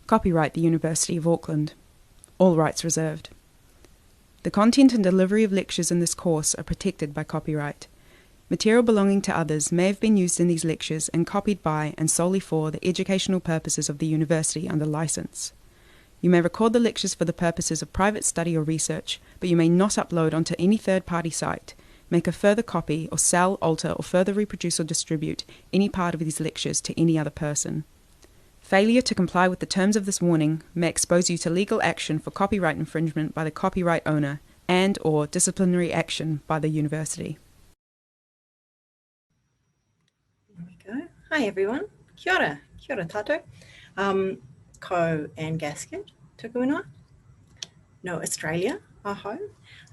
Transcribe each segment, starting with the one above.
Copyright the University of Auckland. All rights reserved. The content and delivery of lectures in this course are protected by copyright. Material belonging to others may have been used in these lectures and copied by and solely for the educational purposes of the university under licence. You may record the lectures for the purposes of private study or research, but you may not upload onto any third-party site, make a further copy, or sell, alter, or further reproduce or distribute any part of these lectures to any other person. Failure to comply with the terms of this warning may expose you to legal action for copyright infringement by the copyright owner and/or disciplinary action by the university. There we go. Hi everyone. Kia ora. Kia ora tātou. Ko and Gaskett. Tuku ingoa. No Australia. Aho.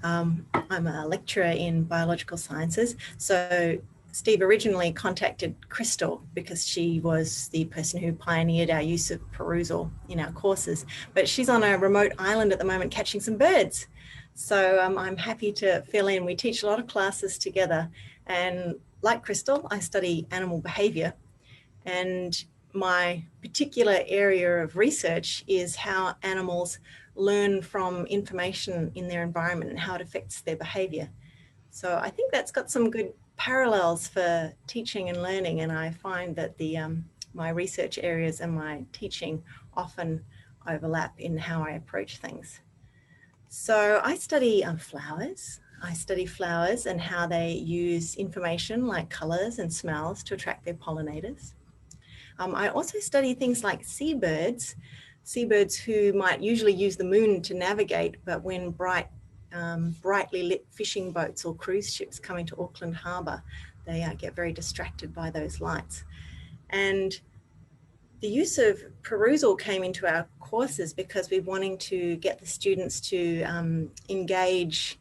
I'm a lecturer in biological sciences. So Steve originally contacted Crystal because she was the person who pioneered our use of Perusall in our courses, but she's on a remote island at the moment catching some birds. So I'm happy to fill in. We teach a lot of classes together, and like Crystal, I study animal behaviour, and my particular area of research is how animals learn from information in their environment and how it affects their behaviour. So I think that's got some good parallels for teaching and learning, and I find that my research areas and my teaching often overlap in how I approach things. So I study flowers. I study flowers and how they use information like colours and smells to attract their pollinators. I also study things like seabirds who might usually use the moon to navigate, but when brightly lit fishing boats or cruise ships come into Auckland Harbour, they get very distracted by those lights. And the use of Perusall came into our courses because we're wanting to get the students to engage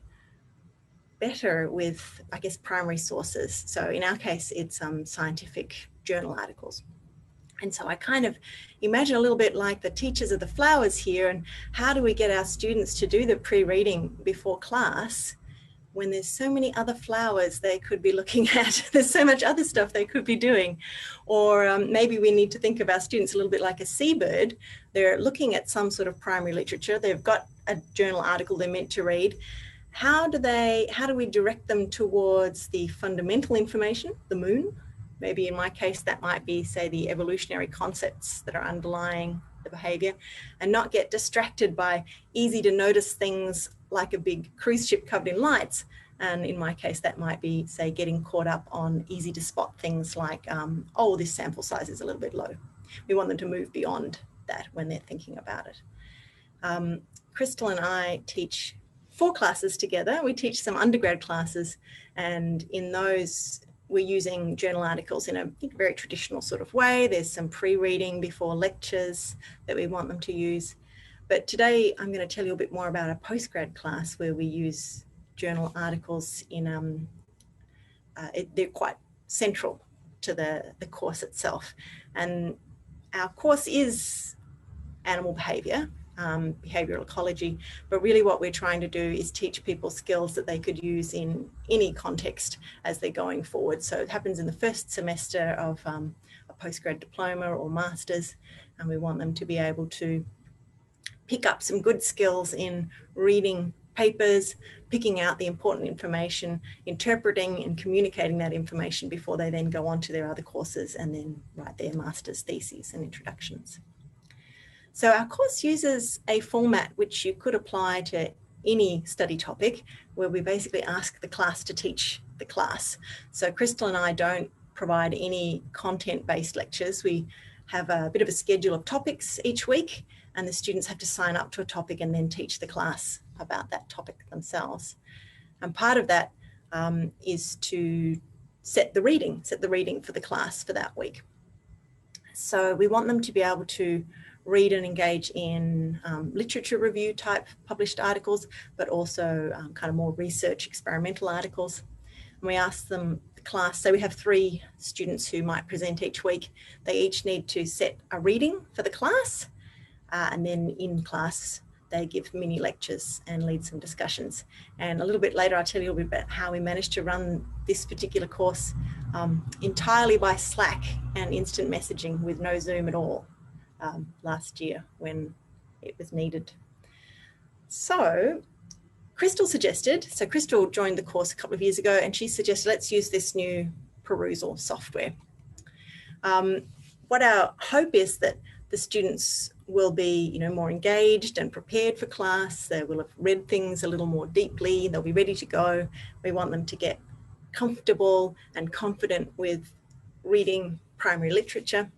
better with, I guess, primary sources. So in our case, it's scientific journal articles. And so I kind of imagine a little bit like the teachers of the flowers here, and how do we get our students to do the pre-reading before class when there's so many other flowers they could be looking at, there's so much other stuff they could be doing. Or maybe we need to think of our students a little bit like a seabird. They're looking at some sort of primary literature, they've got a journal article they're meant to read. How do we direct them towards the fundamental information, the moon? Maybe in my case, that might be, say, the evolutionary concepts that are underlying the behaviour, and not get distracted by easy to notice things like a big cruise ship covered in lights. And in my case, that might be, say, getting caught up on easy to spot things like, oh, this sample size is a little bit low. We want them to move beyond that when they're thinking about it. Crystal and I teach 4 classes together. We teach some undergrad classes, and in those we're using journal articles in a very traditional sort of way. There's some pre-reading before lectures that we want them to use. But today I'm going to tell you a bit more about a postgrad class where we use journal articles in, they're quite central to the course itself. And our course is animal behaviour, behavioural ecology, but really what we're trying to do is teach people skills that they could use in any context as they're going forward. So it happens in the first semester of a postgrad diploma or master's, and we want them to be able to pick up some good skills in reading papers, picking out the important information, interpreting and communicating that information before they then go on to their other courses and then write their master's theses and introductions. So our course uses a format which you could apply to any study topic, where we basically ask the class to teach the class. So Crystal and I don't provide any content-based lectures. We have a bit of a schedule of topics each week, and the students have to sign up to a topic and then teach the class about that topic themselves. And part of that is to set the reading for the class for that week. So we want them to be able to read and engage in literature review type published articles, but also kind of more research experimental articles. And we ask them, the class, so we have 3 students who might present each week. They each need to set a reading for the class, and then in class they give mini lectures and lead some discussions. And a little bit later I'll tell you a little bit about how we managed to run this particular course entirely by Slack and instant messaging with no Zoom at all. last year when it was needed. So Crystal joined the course a couple of years ago, and she suggested let's use this new Perusall software. What our hope is that the students will be, more engaged and prepared for class. They will have read things a little more deeply. They'll be ready to go. We want them to get comfortable and confident with reading primary literature.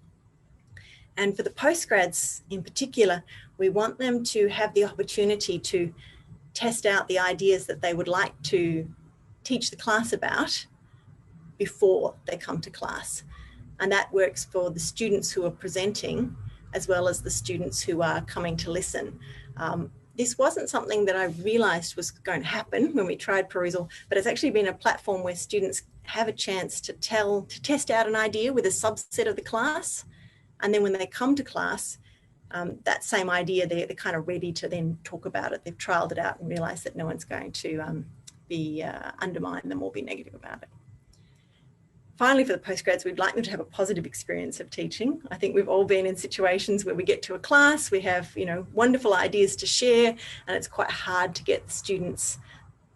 And for the postgrads in particular, we want them to have the opportunity to test out the ideas that they would like to teach the class about before they come to class. And that works for the students who are presenting as well as the students who are coming to listen. This wasn't something that I realized was going to happen when we tried Perusall, but it's actually been a platform where students have a chance to test out an idea with a subset of the class. And then when they come to class, that same idea, they're kind of ready to then talk about it. They've trialed it out and realized that no one's going to undermine them or be negative about it. Finally, for the postgrads, we'd like them to have a positive experience of teaching. I think we've all been in situations where we get to a class, we have, wonderful ideas to share, and it's quite hard to get the students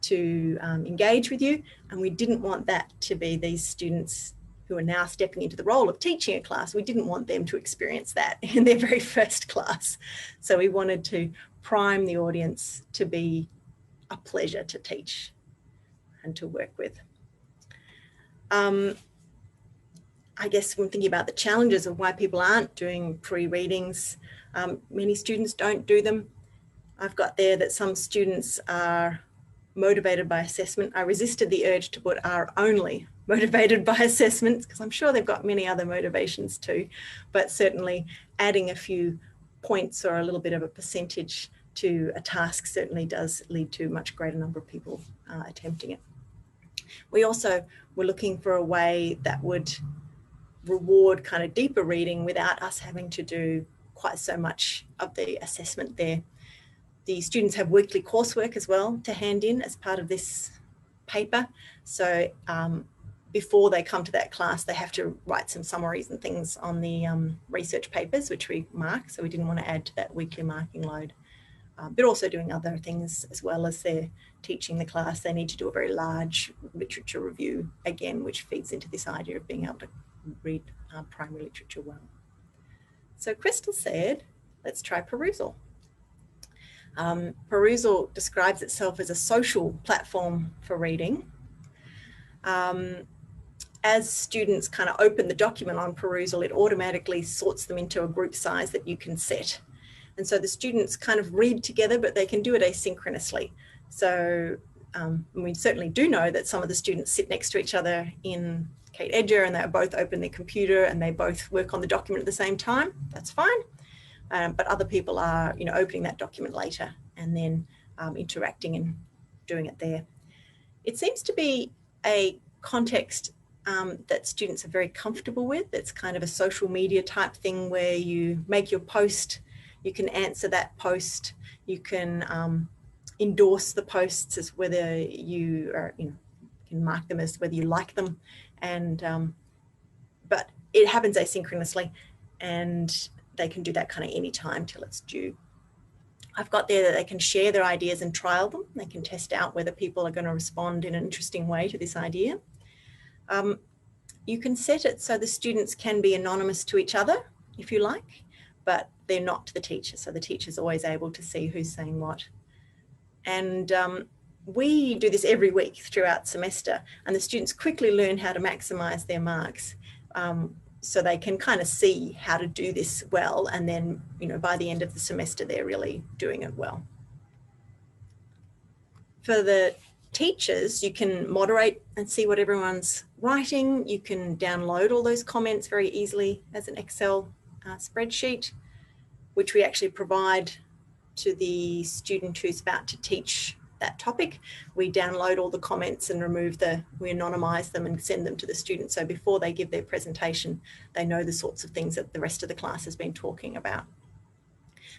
to engage with you. And we didn't want that to be these students who are now stepping into the role of teaching a class. We didn't want them to experience that in their very first class. So we wanted to prime the audience to be a pleasure to teach and to work with. I guess when thinking about the challenges of why people aren't doing pre-readings, many students don't do them. I've got there that some students are motivated by assessment. I resisted the urge to put are only motivated by assessments because I'm sure they've got many other motivations too, but certainly adding a few points or a little bit of a percentage to a task certainly does lead to a much greater number of people attempting it. We also were looking for a way that would reward kind of deeper reading without us having to do quite so much of the assessment there. The students have weekly coursework as well to hand in as part of this paper. So before they come to that class, they have to write some summaries and things on the research papers, which we mark. So we didn't want to add to that weekly marking load. But also doing other things as well as they're teaching the class. They need to do a very large literature review again, which feeds into this idea of being able to read primary literature well. So Crystal said, let's try Perusall. Perusall describes itself as a social platform for reading. As students kind of open the document on Perusall, it automatically sorts them into a group size that you can set. And so the students kind of read together, but they can do it asynchronously. So we certainly do know that some of the students sit next to each other in Kate Edger and they both open their computer and they both work on the document at the same time. That's fine. But other people are, opening that document later and then interacting and doing it there. It seems to be a context that students are very comfortable with. It's kind of a social media type thing where you make your post, you can answer that post, you can endorse the posts as whether you are, can mark them as whether you like them, and but it happens asynchronously, and they can do that kind of any time till it's due. I've got there that they can share their ideas and trial them. They can test out whether people are going to respond in an interesting way to this idea. You can set it so the students can be anonymous to each other, if you like, but they're not to the teacher. So the teacher's always able to see who's saying what. And we do this every week throughout semester, and the students quickly learn how to maximize their marks. So they can kind of see how to do this well. And then, by the end of the semester, they're really doing it well. For the teachers, you can moderate and see what everyone's writing. You can download all those comments very easily as an Excel spreadsheet, which we actually provide to the student who's about to teach that topic. We download all the comments and we anonymize them and send them to the students. So before they give their presentation, they know the sorts of things that the rest of the class has been talking about.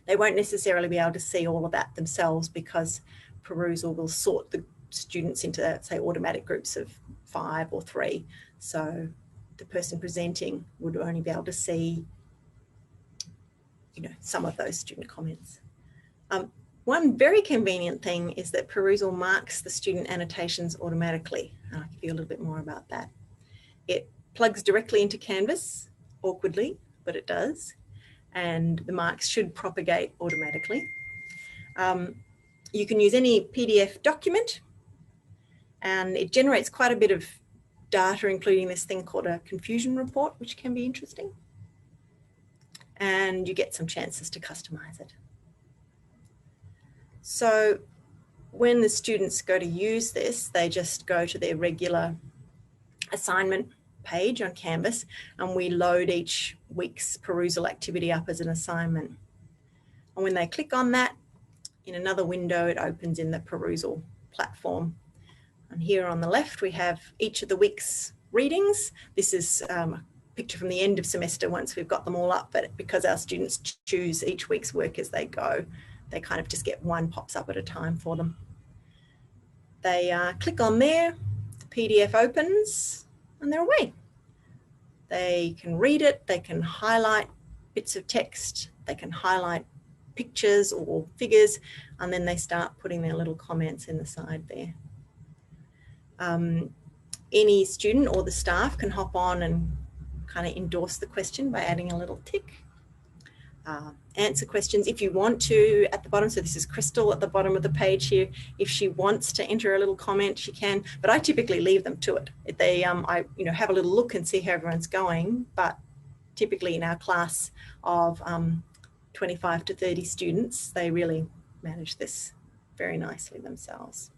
They won't necessarily be able to see all of that themselves because Perusall will sort the students into, say, automatic groups of 5 or 3. So the person presenting would only be able to see some of those student comments. One very convenient thing is that Perusall marks the student annotations automatically. I'll give you a little bit more about that. It plugs directly into Canvas, awkwardly, but it does. And the marks should propagate automatically. You can use any PDF document, and it generates quite a bit of data, including this thing called a confusion report, which can be interesting. And you get some chances to customize it. So when the students go to use this, they just go to their regular assignment page on Canvas, and we load each week's Perusall activity up as an assignment. And when they click on that, in another window, it opens in the Perusall platform. And here on the left, we have each of the week's readings. This is a picture from the end of semester once we've got them all up, but because our students choose each week's work as they go, they kind of just get one pops up at a time for them. They click on there, the PDF opens, and they're away. They can read it, they can highlight bits of text, they can highlight pictures or figures, and then they start putting their little comments in the side there. Any student or the staff can hop on and kind of endorse the question by adding a little tick. Answer questions if you want to at the bottom. So this is Crystal at the bottom of the page here. If she wants to enter a little comment, she can, but I typically leave them to it. They, I have a little look and see how everyone's going, but typically in our class of 25 to 30 students, they really manage this very nicely themselves.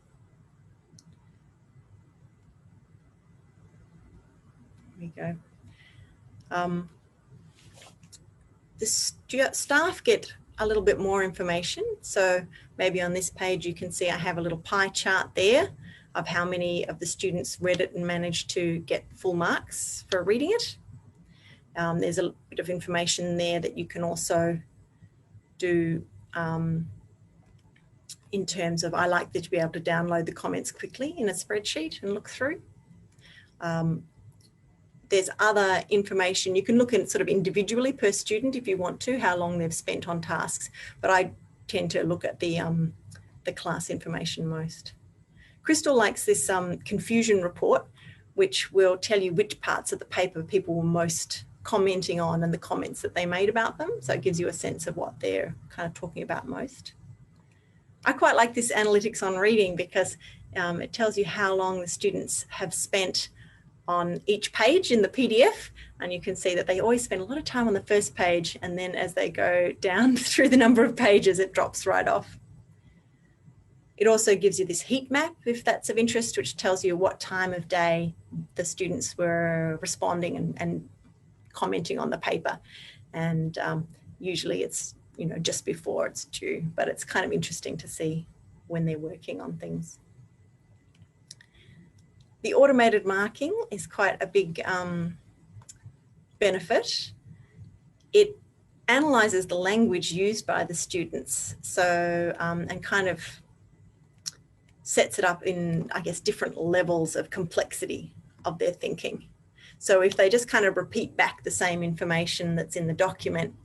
There we go. The staff get a little bit more information. So maybe on this page, you can see I have a little pie chart there of how many of the students read it and managed to get full marks for reading it. There's a bit of information there that you can also do in terms of, I like to be able to download the comments quickly in a spreadsheet and look through. There's other information. You can look at sort of individually per student if you want to, how long they've spent on tasks, but I tend to look at the class information most. Crystal likes this confusion report, which will tell you which parts of the paper people were most commenting on and the comments that they made about them. So it gives you a sense of what they're kind of talking about most. I quite like this analytics on reading because it tells you how long the students have spent on each page in the PDF, and you can see that they always spend a lot of time on the first page, and then as they go down through the number of pages, it drops right off. It also gives you this heat map, if that's of interest, which tells you what time of day the students were responding and commenting on the paper. And usually it's, just before it's due, but it's kind of interesting to see when they're working on things. The automated marking is quite a big benefit. It analyzes the language used by the students, so and kind of sets it up in, I guess, different levels of complexity of their thinking. So if they just kind of repeat back the same information that's in the document,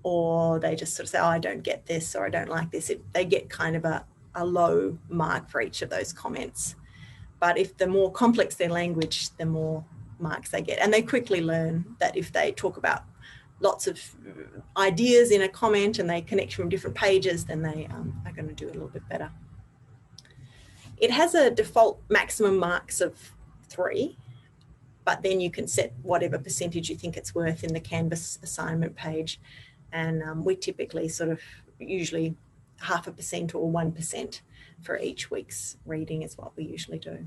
or they just sort of say, oh, I don't get this, or I don't like this, they get kind of a low mark for each of those comments. But if the more complex their language, the more marks they get. And they quickly learn that if they talk about lots of ideas in a comment and they connect from different pages, then they are going to do a little bit better. It has a default maximum marks of 3, but then you can set whatever percentage you think it's worth in the Canvas assignment page. And we typically sort of usually 0.5% or 1% for each week's reading is what we usually do.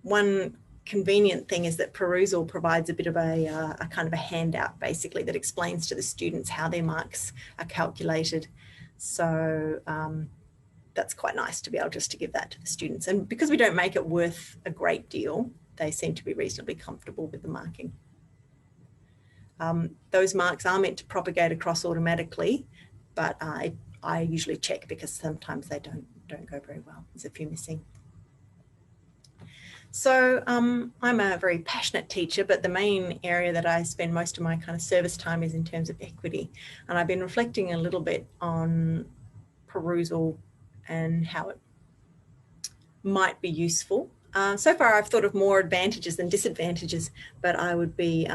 One convenient thing is that Perusall provides a bit of a kind of a handout basically that explains to the students how their marks are calculated. So that's quite nice to be able just to give that to the students. And because we don't make it worth a great deal, they seem to be reasonably comfortable with the marking. Those marks are meant to propagate across automatically, but I usually check because sometimes they don't go very well. There's a few missing. So I'm a very passionate teacher, but the main area that I spend most of my kind of service time is in terms of equity. And I've been reflecting a little bit on Perusall and how it might be useful. So far I've thought of more advantages than disadvantages, but I would be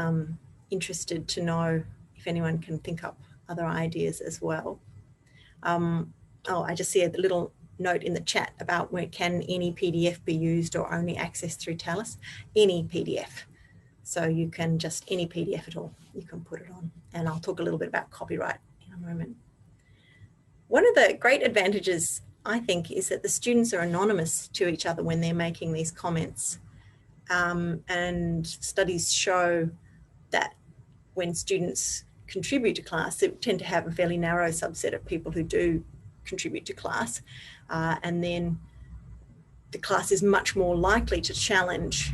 interested to know if anyone can think up other ideas as well. Oh, I just see a little note in the chat about where can any PDF be used or only accessed through Tallis? Any PDF. So you can just, any PDF at all, you can put it on. And I'll talk a little bit about copyright in a moment. One of the great advantages, I think, is that the students are anonymous to each other when they're making these comments. And studies show that when students contribute to class, they tend to have a fairly narrow subset of people who do contribute to class. And then the class is much more likely to challenge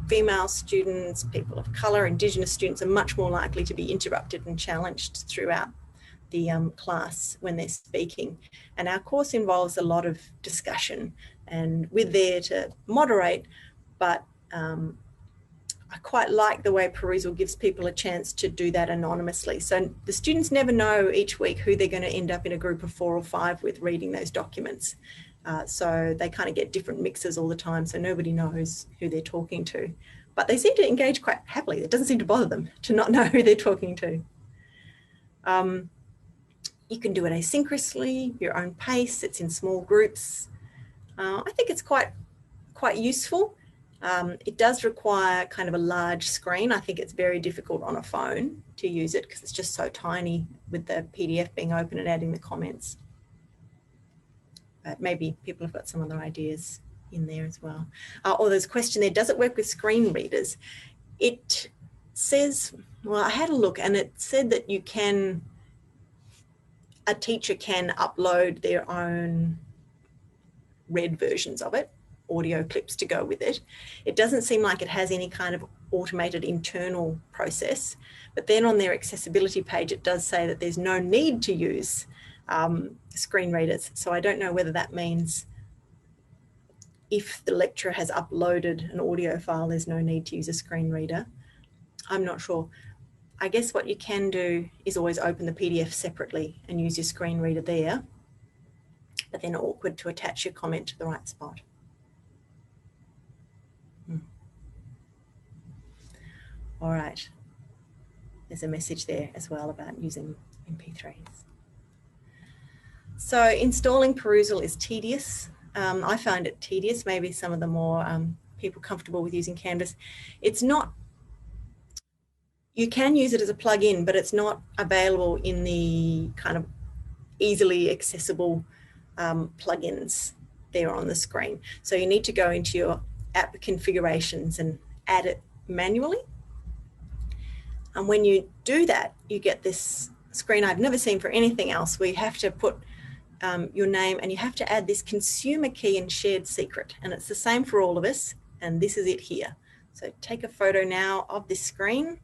female students, people of colour, Indigenous students are much more likely to be interrupted and challenged throughout the class when they're speaking. And our course involves a lot of discussion, and we're there to moderate, but I quite like the way Perusall gives people a chance to do that anonymously. So the students never know each week who they're going to end up in a group of 4 or 5 with reading those documents. So they kind of get different mixes all the time, so nobody knows who they're talking to. But they seem to engage quite happily. It doesn't seem to bother them to not know who they're talking to. You can do it asynchronously, your own pace. It's in small groups. I think it's quite useful. It does require kind of a large screen. I think it's very difficult on a phone to use it because it's just so tiny with the PDF being open and adding the comments. But maybe people have got some other ideas in there as well. Oh, there's a question there. Does it work with screen readers? It says, well, I had a look and it said that you can, a teacher can upload their own read versions of it, audio clips to go with it. It doesn't seem like it has any kind of automated internal process, but then on their accessibility page it does say that there's no need to use screen readers. So I don't know whether that means if the lecturer has uploaded an audio file there's no need to use a screen reader. I'm not sure. I guess what you can do is always open the PDF separately and use your screen reader there, but then awkward to attach your comment to the right spot. All right, there's a message there as well about using MP3s. So installing Perusall is tedious. I find it tedious, maybe some of the more people comfortable with using Canvas. It's not, you can use it as a plug-in, but it's not available in the kind of easily accessible plugins there on the screen. So you need to go into your app configurations and add it manually. And when you do that, you get this screen I've never seen for anything else, where you have to put your name and you have to add this consumer key and shared secret. And it's the same for all of us. And this is it here. So take a photo now of this screen.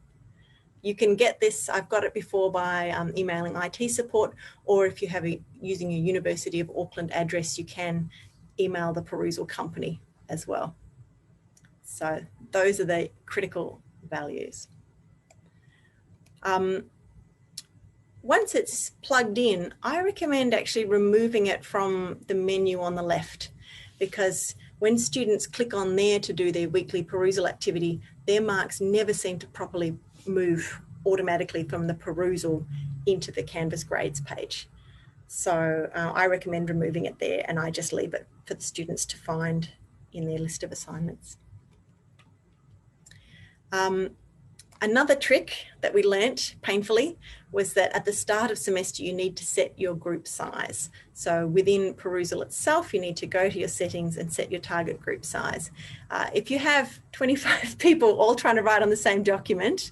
You can get this, I've got it before by emailing IT support, or if you have using your University of Auckland address, you can email the Perusall company as well. So those are the critical values. Once it's plugged in, I recommend actually removing it from the menu on the left, because when students click on there to do their weekly Perusall activity, their marks never seem to properly move automatically from the Perusall into the Canvas grades page. So I recommend removing it there, and I just leave it for the students to find in their list of assignments. Another trick that we learnt painfully was that at the start of semester you need to set your group size. So within Perusall itself you need to go to your settings and set your target group size. If you have 25 people all trying to write on the same document,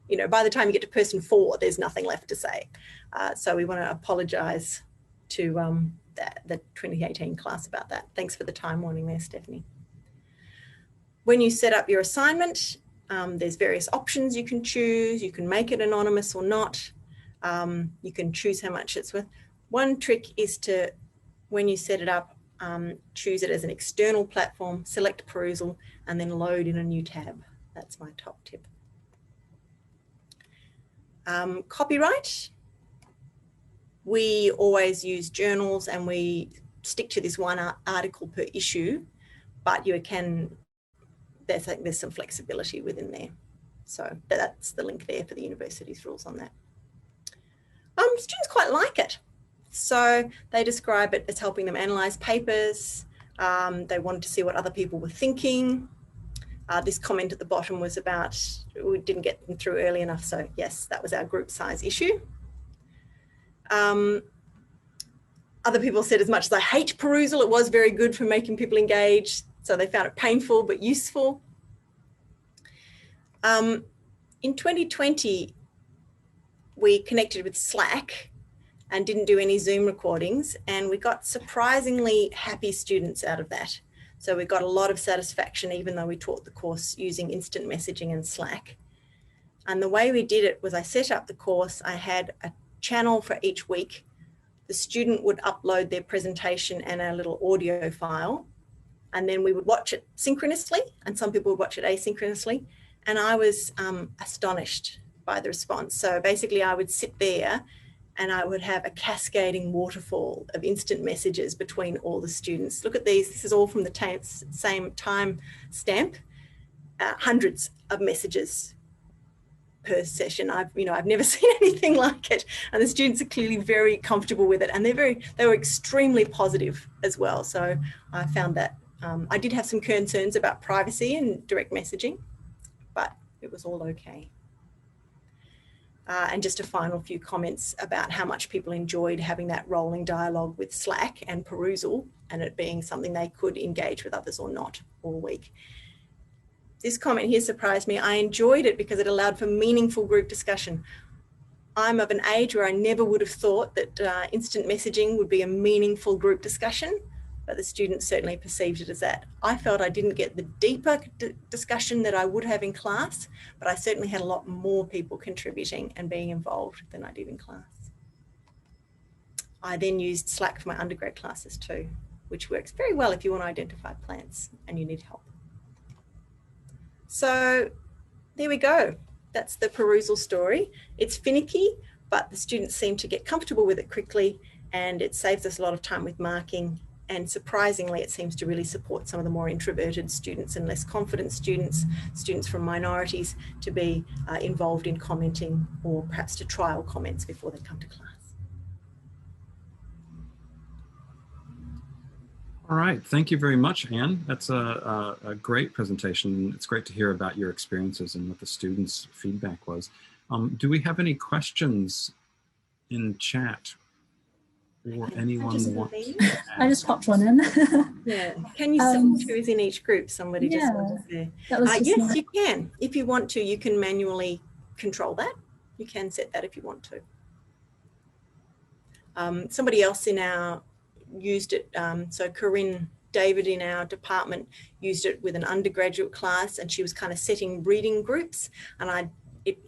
you know, by the time you get to person 4 there's nothing left to say. So we want to apologise to the 2018 class about that. Thanks for the time warning there, Stephanie. When you set up your assignment, there's various options you can choose. You can make it anonymous or not. You can choose how much it's worth. One trick is to, when you set it up, choose it as an external platform, select Perusall, and then load in a new tab. That's my top tip. Copyright. We always use journals and we stick to this one article per issue, but you can, there's some flexibility within there. So that's the link there for the university's rules on that. Students quite like it. So they describe it as helping them analyse papers. They wanted to see what other people were thinking. This comment at the bottom was about, we didn't get them through early enough. So yes, that was our group size issue. Other people said, as much as I hate Perusall, it was very good for making people engage. So they found it painful but useful. In 2020, we connected with Slack and didn't do any Zoom recordings, and we got surprisingly happy students out of that. So we got a lot of satisfaction, even though we taught the course using instant messaging and Slack. And the way we did it was I set up the course, I had a channel for each week. The student would upload their presentation and a little audio file, and then we would watch it synchronously, and some people would watch it asynchronously. And I was astonished by the response. So basically I would sit there and I would have a cascading waterfall of instant messages between all the students. Look at these, this is all from the same time stamp, hundreds of messages per session. I've never seen anything like it. And the students are clearly very comfortable with it. And they were extremely positive as well. So I found that I did have some concerns about privacy and direct messaging, but it was all okay. And just a final few comments about how much people enjoyed having that rolling dialogue with Slack and Perusall, and it being something they could engage with others or not all week. This comment here surprised me. I enjoyed it because it allowed for meaningful group discussion. I'm of an age where I never would have thought that instant messaging would be a meaningful group discussion, but the students certainly perceived it as that. I felt I didn't get the deeper discussion that I would have in class, but I certainly had a lot more people contributing and being involved than I did in class. I then used Slack for my undergrad classes too, which works very well if you want to identify plants and you need help. So there we go. That's the Perusall story. It's finicky, but the students seem to get comfortable with it quickly, and it saves us a lot of time with marking. And surprisingly, it seems to really support some of the more introverted students and less confident students, students from minorities, to be involved in commenting, or perhaps to trial comments before they come to class. All right, thank you very much, Anne. That's a great presentation. It's great to hear about your experiences and what the students' feedback was. Do we have any questions in chat? Or anyone want to ask? I just popped one in. Yeah, can you send who's in each group? Somebody just wanted to say. Yes, you can. If you want to, you can manually control that. You can set that if you want to. Somebody else in our used it. So Corinne David in our department used it with an undergraduate class, and she was kind of setting reading groups, and it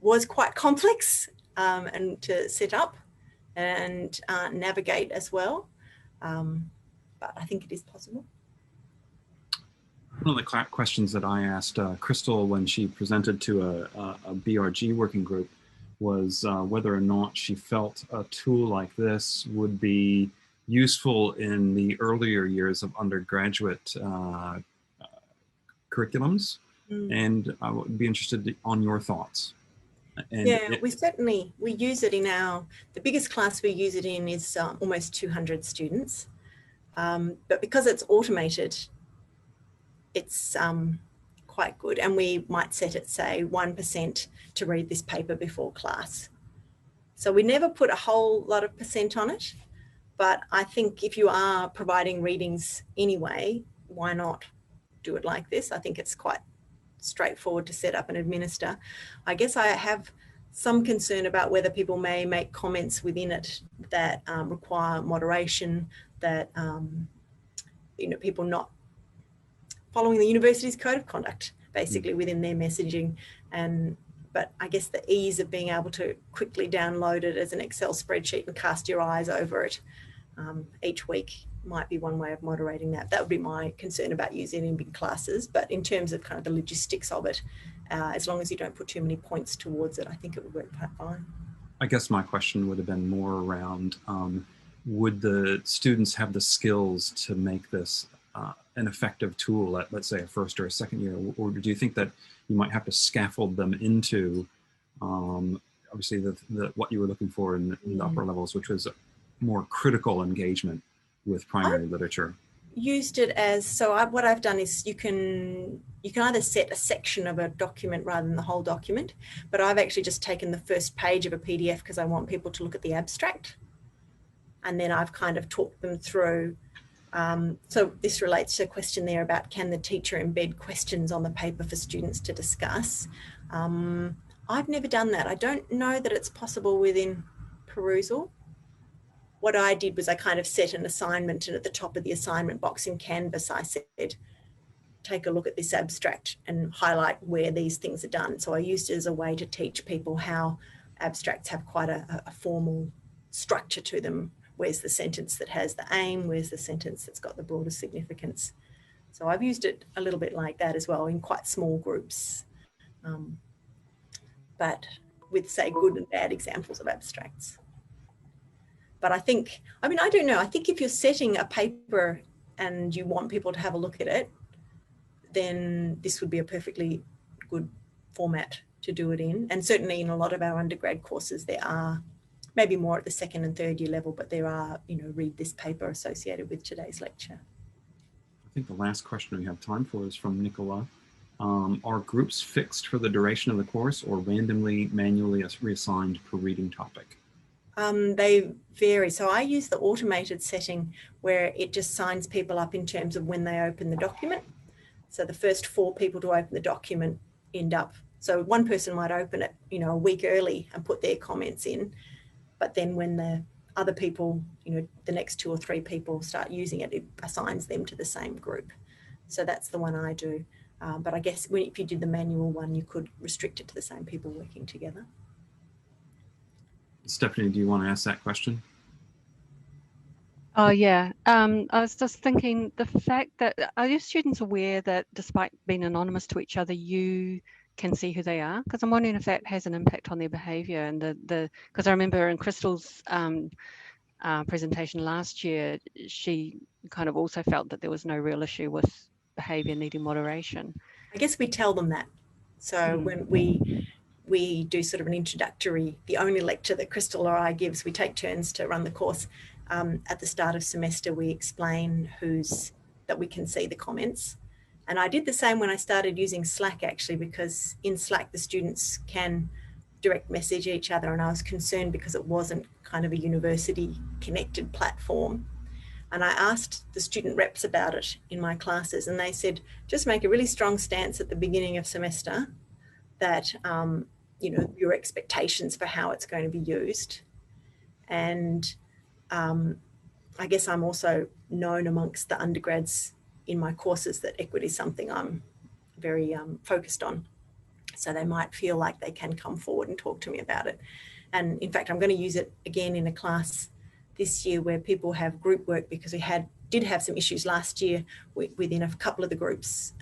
was quite complex and to set up and navigate as well, but I think it is possible. One of the questions that I asked Crystal when she presented to a BRG working group was whether or not she felt a tool like this would be useful in the earlier years of undergraduate curriculums, and I would be interested on your thoughts. And yeah, we use it in the biggest class we use it in is almost 200 students. But because it's automated, it's quite good. And we might set it, say, 1% to read this paper before class. So we never put a whole lot of percent on it. But I think if you are providing readings anyway, why not do it like this? I think it's quite straightforward to set up and administer. I guess I have some concern about whether people may make comments within it that require moderation, that people not following the university's code of conduct, basically within their messaging. But I guess the ease of being able to quickly download it as an Excel spreadsheet and cast your eyes over it each week might be one way of moderating that. That would be my concern about using it in big classes. But in terms of kind of the logistics of it, as long as you don't put too many points towards it, I think it would work quite fine. I guess my question would have been more around, would the students have the skills to make this an effective tool at, let's say, a first or a second year? Or do you think that you might have to scaffold them into, obviously, what you were looking for in the upper levels, which was more critical engagement with primary literature? Used it as, so what I've done is you can either set a section of a document rather than the whole document, but I've actually just taken the first page of a PDF because I want people to look at the abstract, and then I've kind of talked them through. So this relates to a question there about, can the teacher embed questions on the paper for students to discuss? I've never done that. I don't know that it's possible within Perusall. What I did was I kind of set an assignment, and at the top of the assignment box in Canvas, I said, take a look at this abstract and highlight where these things are done. So I used it as a way to teach people how abstracts have quite a formal structure to them. Where's the sentence that has the aim? Where's the sentence that's got the broader significance? So I've used it a little bit like that as well, in quite small groups, but with, say, good and bad examples of abstracts. But I think, I mean, I don't know, I think if you're setting a paper and you want people to have a look at it, then this would be a perfectly good format to do it in. And certainly in a lot of our undergrad courses, there are, maybe more at the second and third year level, but there are, you know, read this paper associated with today's lecture. I think the last question we have time for is from Nicola. Are groups fixed for the duration of the course or randomly, manually reassigned per reading topic? They vary. So I use the automated setting where it just signs people up in terms of when they open the document. So the first 4 people to open the document end up, so one person might open it, you know, a week early and put their comments in, but then when the other people, you know, the next 2 or 3 people start using it, it assigns them to the same group. So that's the one I do. But I guess if you did the manual one, you could restrict it to the same people working together. Stephanie, do you want to ask that question? Oh, yeah. I was just thinking, the fact that, are your students aware that despite being anonymous to each other, you can see who they are? Because I'm wondering if that has an impact on their behaviour. And because I remember in Crystal's presentation last year, she kind of also felt that there was no real issue with behaviour needing moderation. I guess we tell them that. So when we do sort of an introductory, the only lecture that Crystal or I gives, we take turns to run the course. At the start of semester, we explain that we can see the comments. And I did the same when I started using Slack, actually, because in Slack, the students can direct message each other. And I was concerned because it wasn't kind of a university connected platform. And I asked the student reps about it in my classes, and they said, just make a really strong stance at the beginning of semester that, you know, your expectations for how it's going to be used. And I guess I'm also known amongst the undergrads in my courses that equity is something I'm very focused on. So they might feel like they can come forward and talk to me about it. And in fact, I'm going to use it again in a class this year where people have group work, because we did have some issues last year within a couple of the groups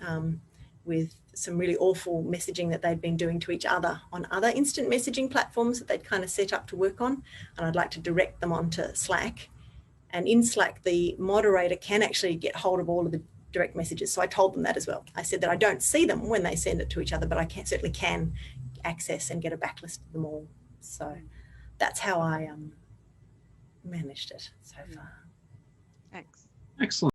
with some really awful messaging that they'd been doing to each other on other instant messaging platforms that they'd kind of set up to work on. And I'd like to direct them onto Slack. And in Slack, the moderator can actually get hold of all of the direct messages. So I told them that as well. I said that I don't see them when they send it to each other, but I certainly can access and get a backlist of them all. So that's how I managed it so far. Thanks. Excellent.